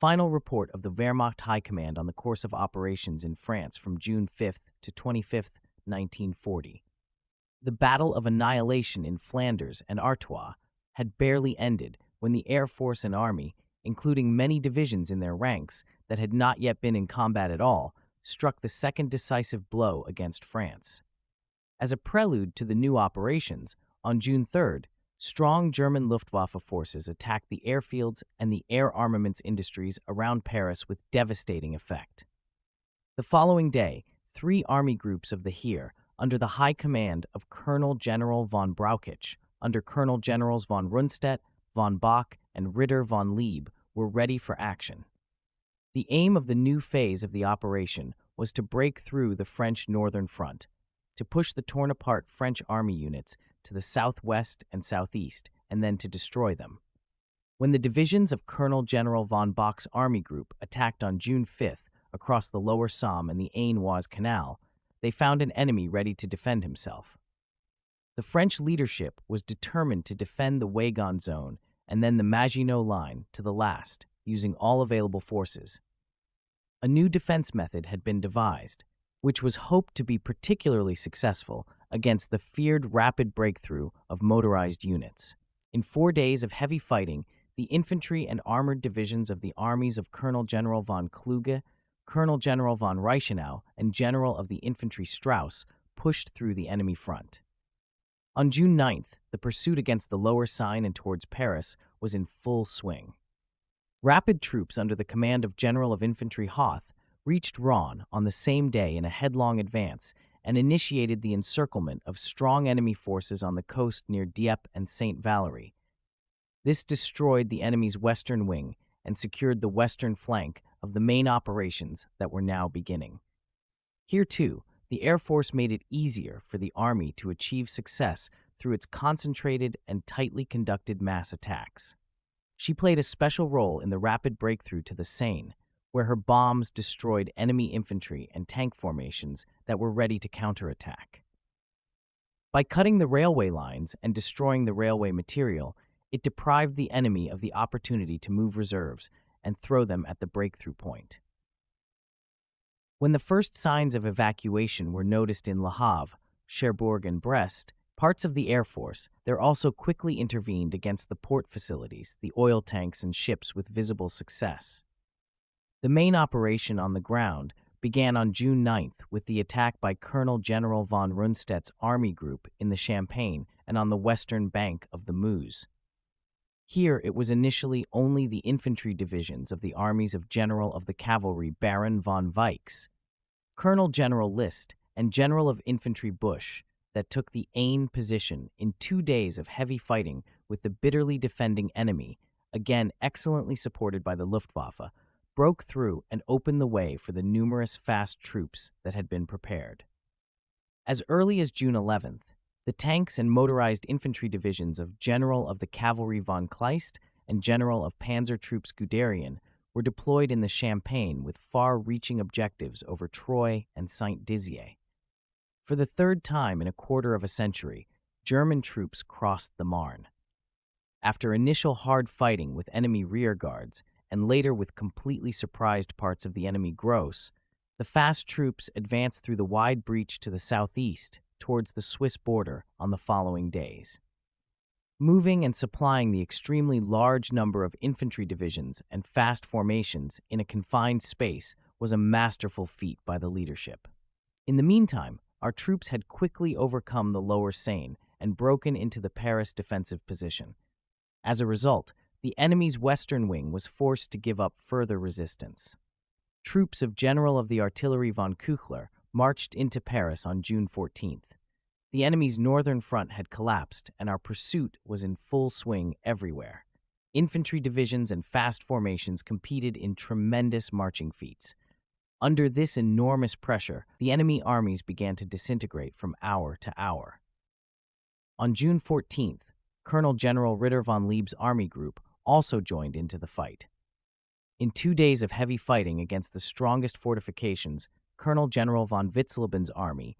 Final report of the Wehrmacht High Command on the course of operations in France from June 5th to 25th, 1940. The Battle of Annihilation in Flanders and Artois had barely ended when the Air Force and Army, including many divisions in their ranks that had not yet been in combat at all, struck the second decisive blow against France. As a prelude to the new operations, on June 3rd, strong German Luftwaffe forces attacked the airfields and the air armaments industries around Paris with devastating effect. The following day, 3 army groups of the Heer, under the high command of Colonel General von Brauchitsch, under Colonel Generals von Rundstedt, von Bock, and Ritter von Lieb, were ready for action. The aim of the new phase of the operation was to break through the French northern front, to push the torn-apart French army units to the southwest and southeast, and then to destroy them. When the divisions of Colonel General von Bock's army group attacked on June 5th across the lower Somme and the Aisne-Oise Canal, they found an enemy ready to defend himself. The French leadership was determined to defend the Weygand zone and then the Maginot Line to the last, using all available forces. A new defense method had been devised, which was hoped to be particularly successful against the feared rapid breakthrough of motorized units. In 4 days of heavy fighting, the infantry and armored divisions of the armies of Colonel General von Kluge, Colonel General von Reichenau, and General of the Infantry Strauss pushed through the enemy front. On June 9th, the pursuit against the lower Seine and towards Paris was in full swing. Rapid troops under the command of General of Infantry Hoth reached Rouen on the same day in a headlong advance and initiated the encirclement of strong enemy forces on the coast near Dieppe and St. Valery. This destroyed the enemy's western wing and secured the western flank of the main operations that were now beginning. Here, too, the Air Force made it easier for the Army to achieve success through its concentrated and tightly conducted mass attacks. She played a special role in the rapid breakthrough to the Seine, where her bombs destroyed enemy infantry and tank formations that were ready to counterattack. By cutting the railway lines and destroying the railway material, it deprived the enemy of the opportunity to move reserves and throw them at the breakthrough point. When the first signs of evacuation were noticed in Le Havre, Cherbourg, and Brest, parts of the Air Force there also quickly intervened against the port facilities, the oil tanks, and ships with visible success. The main operation on the ground began on June 9th with the attack by Colonel General von Rundstedt's army group in the Champagne and on the western bank of the Meuse. Here it was initially only the infantry divisions of the armies of General of the Cavalry Baron von Weichs, Colonel General List, and General of Infantry Busch that took the Aisne position in 2 days of heavy fighting with the bitterly defending enemy, again excellently supported by the Luftwaffe, broke through and opened the way for the numerous fast troops that had been prepared. As early as June 11th, the tanks and motorized infantry divisions of General of the Cavalry von Kleist and General of Panzer Troops Guderian were deployed in the Champagne with far-reaching objectives over Troyes and Saint-Dizier. For the third time in a quarter of a century, German troops crossed the Marne. After initial hard fighting with enemy rearguards and later with completely surprised parts of the enemy Gross, the fast troops advanced through the wide breach to the southeast towards the Swiss border on the following days. Moving and supplying the extremely large number of infantry divisions and fast formations in a confined space was a masterful feat by the leadership. In the meantime, our troops had quickly overcome the lower Seine and broken into the Paris defensive position. As a result, the enemy's western wing was forced to give up further resistance. Troops of General of the Artillery von Küchler marched into Paris on June 14th. The enemy's northern front had collapsed, and our pursuit was in full swing everywhere. Infantry divisions and fast formations competed in tremendous marching feats. Under this enormous pressure, the enemy armies began to disintegrate from hour to hour. On June 14th, Colonel General Ritter von Lieb's army group also joined into the fight. In 2 days of heavy fighting against the strongest fortifications, Colonel General von Witzleben's army,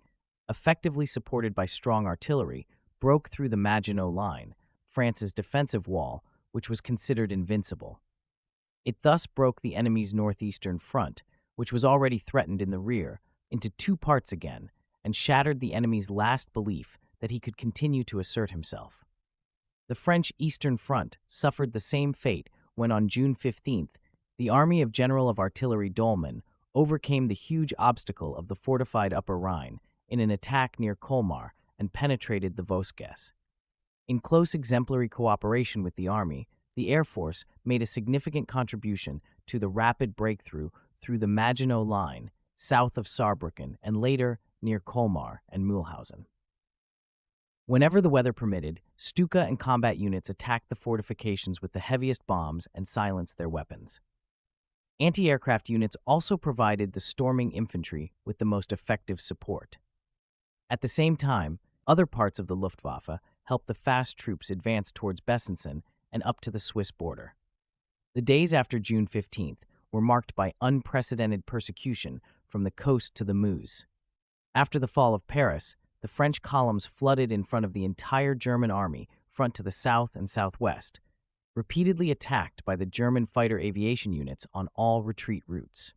effectively supported by strong artillery, broke through the Maginot Line, France's defensive wall, which was considered invincible. It thus broke the enemy's northeastern front, which was already threatened in the rear, into two parts again, and shattered the enemy's last belief that he could continue to assert himself. The French Eastern Front suffered the same fate when on June 15th, the army of General of Artillery Dolman overcame the huge obstacle of the fortified Upper Rhine in an attack near Colmar and penetrated the Vosges. In close exemplary cooperation with the army, the Air Force made a significant contribution to the rapid breakthrough through the Maginot Line, south of Saarbrücken and later near Colmar and Mühlhausen. Whenever the weather permitted, Stuka and combat units attacked the fortifications with the heaviest bombs and silenced their weapons. Anti-aircraft units also provided the storming infantry with the most effective support. At the same time, other parts of the Luftwaffe helped the fast troops advance towards Besançon and up to the Swiss border. The days after June 15th were marked by unprecedented persecution from the coast to the Meuse. After the fall of Paris, the French columns flooded in front of the entire German army front to the south and southwest, repeatedly attacked by the German fighter aviation units on all retreat routes.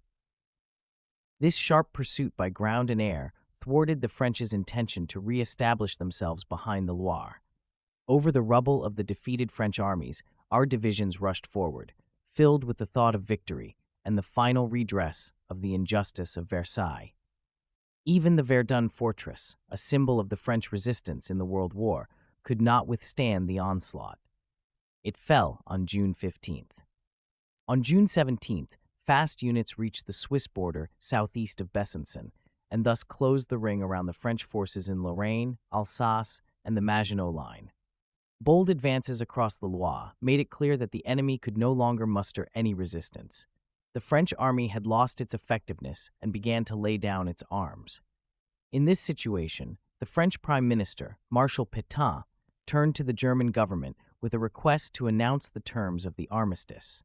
This sharp pursuit by ground and air thwarted the French's intention to re-establish themselves behind the Loire. Over the rubble of the defeated French armies, our divisions rushed forward, filled with the thought of victory and the final redress of the injustice of Versailles. Even the Verdun fortress, a symbol of the French resistance in the World War, could not withstand the onslaught. It fell on June 15th. On June 17th, fast units reached the Swiss border southeast of Besançon, and thus closed the ring around the French forces in Lorraine, Alsace, and the Maginot Line. Bold advances across the Loire made it clear that the enemy could no longer muster any resistance. The French army had lost its effectiveness and began to lay down its arms. In this situation, the French Prime Minister, Marshal Pétain, turned to the German government with a request to announce the terms of the armistice.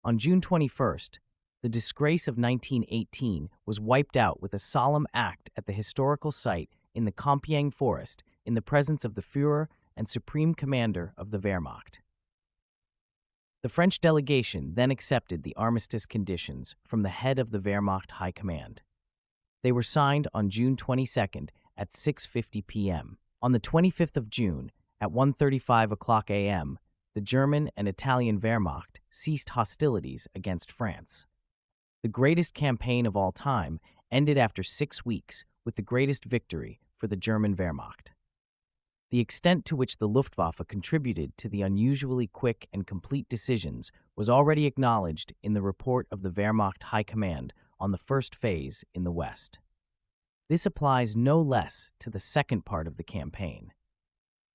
On June 21st, the disgrace of 1918 was wiped out with a solemn act at the historical site in the Compiègne forest in the presence of the Führer and Supreme Commander of the Wehrmacht. The French delegation then accepted the armistice conditions from the head of the Wehrmacht High Command. They were signed on June 22nd at 6:50 p.m. On the 25th of June, at 1:35 a.m., the German and Italian Wehrmacht ceased hostilities against France. The greatest campaign of all time ended after 6 weeks with the greatest victory for the German Wehrmacht. The extent to which the Luftwaffe contributed to the unusually quick and complete decisions was already acknowledged in the report of the Wehrmacht High Command on the first phase in the West. This applies no less to the second part of the campaign.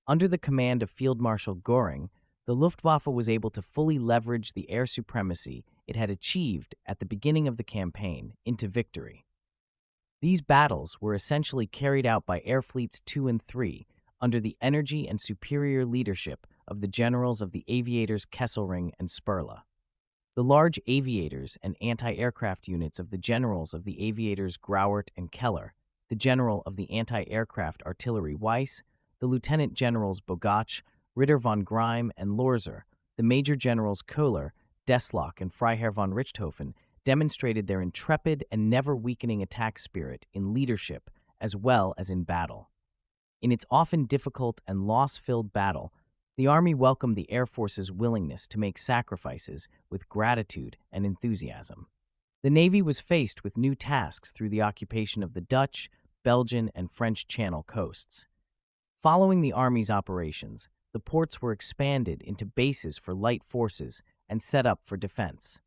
Under the command of Field Marshal Göring, the Luftwaffe was able to fully leverage the air supremacy it had achieved at the beginning of the campaign into victory. These battles were essentially carried out by Air Fleets 2 and 3, under the energy and superior leadership of the generals of the aviators Kesselring and Spurla. The large aviators and anti-aircraft units of the generals of the aviators Grauert and Keller, the general of the anti-aircraft artillery Weiss, the lieutenant generals Bogach, Ritter von Greim, and Lorzer, the major generals Köhler, Desloch, and Freiherr von Richthofen demonstrated their intrepid and never-weakening attack spirit in leadership as well as in battle. In its often difficult and loss-filled battle, the Army welcomed the Air Force's willingness to make sacrifices with gratitude and enthusiasm. The Navy was faced with new tasks through the occupation of the Dutch, Belgian, and French Channel coasts. Following the Army's operations, the ports were expanded into bases for light forces and set up for defense.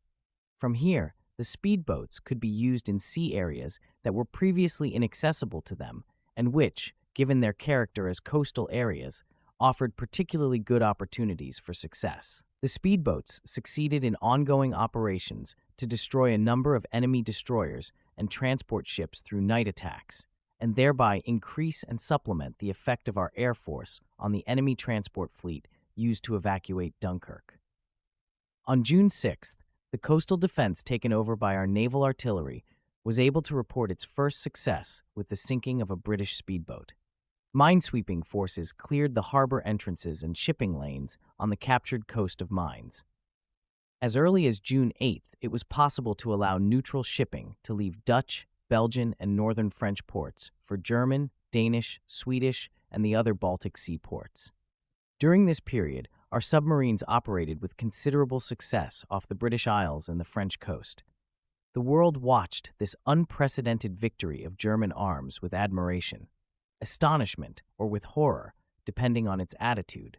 From here, the speedboats could be used in sea areas that were previously inaccessible to them and which, given their character as coastal areas, offered particularly good opportunities for success. The speedboats succeeded in ongoing operations to destroy a number of enemy destroyers and transport ships through night attacks, and thereby increase and supplement the effect of our Air Force on the enemy transport fleet used to evacuate Dunkirk. On June 6th, the coastal defense taken over by our naval artillery was able to report its first success with the sinking of a British speedboat. Minesweeping forces cleared the harbor entrances and shipping lanes on the captured coast of Mines. As early as June 8th, it was possible to allow neutral shipping to leave Dutch, Belgian, and northern French ports for German, Danish, Swedish, and the other Baltic Sea ports. During this period, our submarines operated with considerable success off the British Isles and the French coast. The world watched this unprecedented victory of German arms with admiration, astonishment, or with horror, depending on its attitude.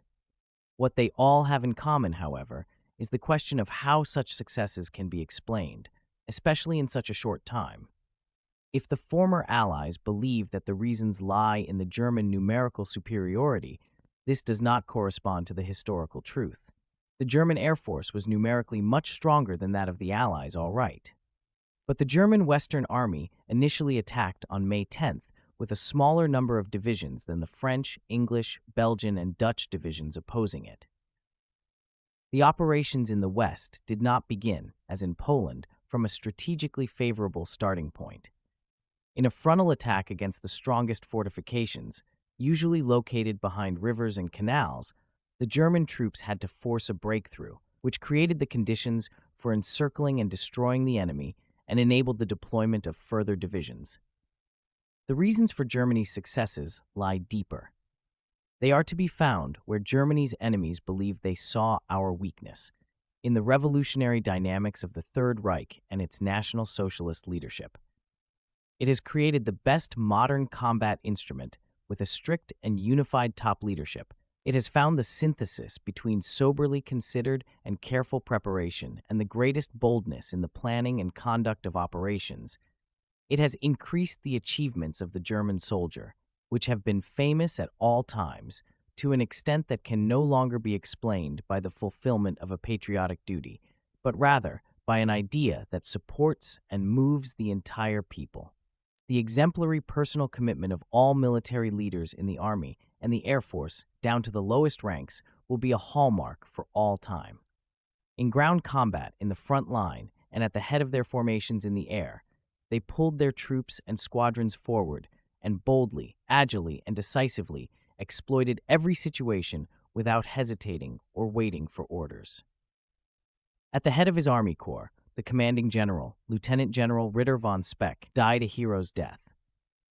What they all have in common, however, is the question of how such successes can be explained, especially in such a short time. If the former Allies believe that the reasons lie in the German numerical superiority, this does not correspond to the historical truth. The German Air Force was numerically much stronger than that of the Allies, all right. But the German Western Army initially attacked on May 10th with a smaller number of divisions than the French, English, Belgian, and Dutch divisions opposing it. The operations in the West did not begin, as in Poland, from a strategically favorable starting point. In a frontal attack against the strongest fortifications, usually located behind rivers and canals, the German troops had to force a breakthrough, which created the conditions for encircling and destroying the enemy and enabled the deployment of further divisions. The reasons for Germany's successes lie deeper. They are to be found where Germany's enemies believed they saw our weakness, in the revolutionary dynamics of the Third Reich and its National Socialist leadership. It has created the best modern combat instrument with a strict and unified top leadership. It has found the synthesis between soberly considered and careful preparation and the greatest boldness in the planning and conduct of operations. It has increased the achievements of the German soldier, which have been famous at all times, to an extent that can no longer be explained by the fulfillment of a patriotic duty, but rather by an idea that supports and moves the entire people. The exemplary personal commitment of all military leaders in the Army and the Air Force, down to the lowest ranks, will be a hallmark for all time. In ground combat, in the front line, and at the head of their formations in the air, they pulled their troops and squadrons forward and boldly, agilely, and decisively exploited every situation without hesitating or waiting for orders. At the head of his army corps, the commanding general, Lieutenant General Ritter von Speck, died a hero's death.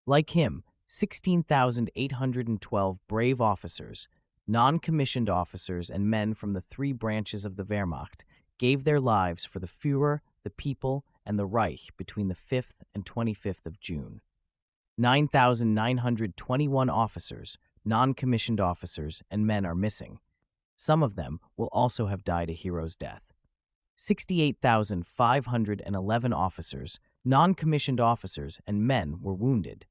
Like him, 16,812 brave officers, non-commissioned officers, and men from the three branches of the Wehrmacht gave their lives for the Führer, the people, and the Reich between the 5th and 25th of June. 9,921 officers, non-commissioned officers, and men are missing. Some of them will also have died a hero's death. 68,511 officers, non-commissioned officers, and men were wounded.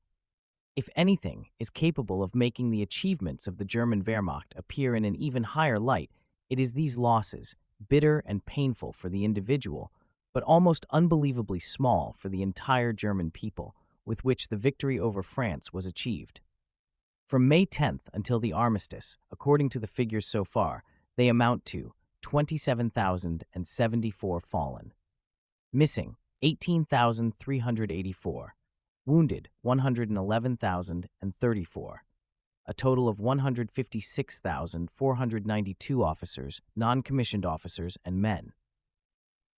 If anything is capable of making the achievements of the German Wehrmacht appear in an even higher light, it is these losses, bitter and painful for the individual, but almost unbelievably small for the entire German people, with which the victory over France was achieved. From May 10th until the armistice, according to the figures so far, they amount to 27,074 fallen. Missing, 18,384. Wounded, 111,034. A total of 156,492 officers, non-commissioned officers, and men.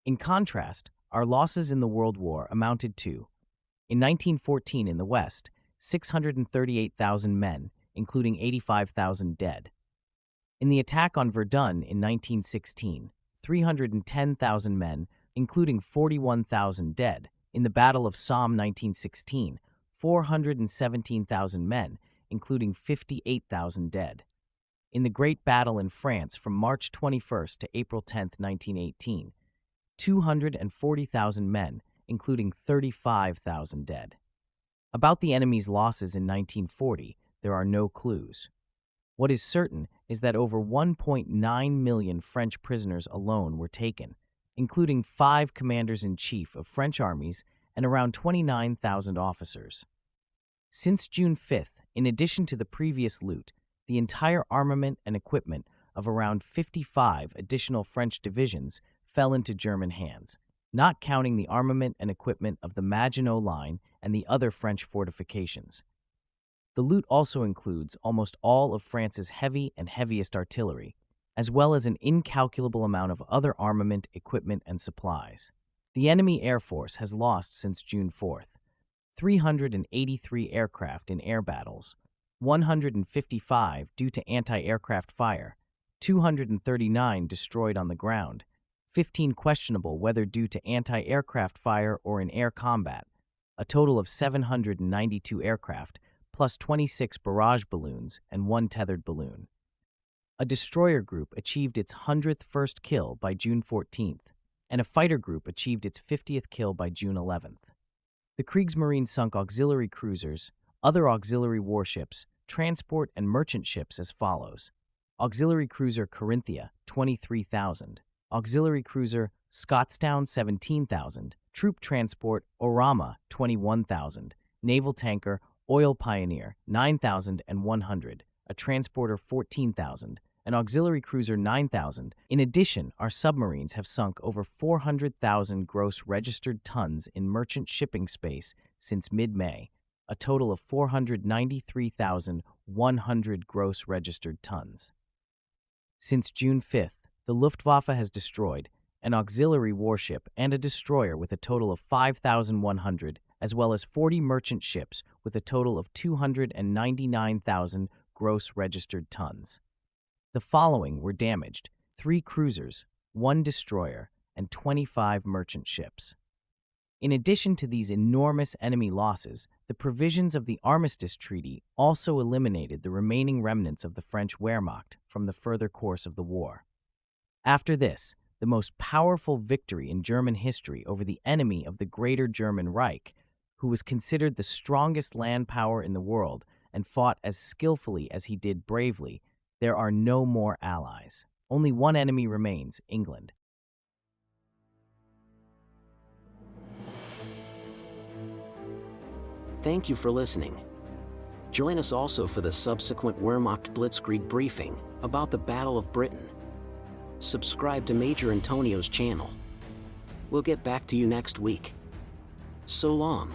In contrast, our losses in the World War amounted to, in 1914 in the West, 638,000 men, including 85,000 dead. In the attack on Verdun in 1916, 310,000 men, including 41,000 dead. In the Battle of Somme 1916, 417,000 men, including 58,000 dead. In the Great Battle in France from March 21st to April 10, 1918, 240,000 men, including 35,000 dead. About the enemy's losses in 1940, there are no clues. What is certain is that over 1.9 million French prisoners alone were taken, including 5 commanders-in-chief of French armies and around 29,000 officers. Since June 5th, in addition to the previous loot, the entire armament and equipment of around 55 additional French divisions fell into German hands, not counting the armament and equipment of the Maginot Line and the other French fortifications. The loot also includes almost all of France's heavy and heaviest artillery, as well as an incalculable amount of other armament, equipment, and supplies. The enemy air force has lost since June 4th 383 aircraft in air battles, 155 due to anti-aircraft fire, 239 destroyed on the ground, 15 questionable whether due to anti-aircraft fire or in air combat, a total of 792 aircraft, plus 26 barrage balloons and 1 tethered balloon. A destroyer group achieved its 100th first kill by June 14th, and a fighter group achieved its 50th kill by June 11th. The Kriegsmarine sunk auxiliary cruisers, other auxiliary warships, transport, and merchant ships as follows: Auxiliary cruiser Carinthia, 23,000. Auxiliary cruiser Scottstown, 17,000. Troop transport Orama, 21,000. Naval tanker Oil Pioneer, 9,100. A transporter, 14,000. An auxiliary cruiser, 9,000. In addition, our submarines have sunk over 400,000 gross registered tons in merchant shipping space since mid-May, a total of 493,100 gross registered tons. Since June 5th, the Luftwaffe has destroyed an auxiliary warship and a destroyer with a total of 5,100, as well as 40 merchant ships with a total of 299,000 gross registered tons. The following were damaged: 3 cruisers, 1 destroyer, and 25 merchant ships. In addition to these enormous enemy losses, the provisions of the Armistice Treaty also eliminated the remaining remnants of the French Wehrmacht from the further course of the war. After this, the most powerful victory in German history over the enemy of the Greater German Reich, who was considered the strongest land power in the world and fought as skillfully as he did bravely, there are no more allies. Only one enemy remains: England. Thank you for listening. Join us also for the subsequent Wehrmacht Blitzkrieg briefing about the Battle of Britain. Subscribe to Major Antonio's channel. We'll get back to you next week. So long.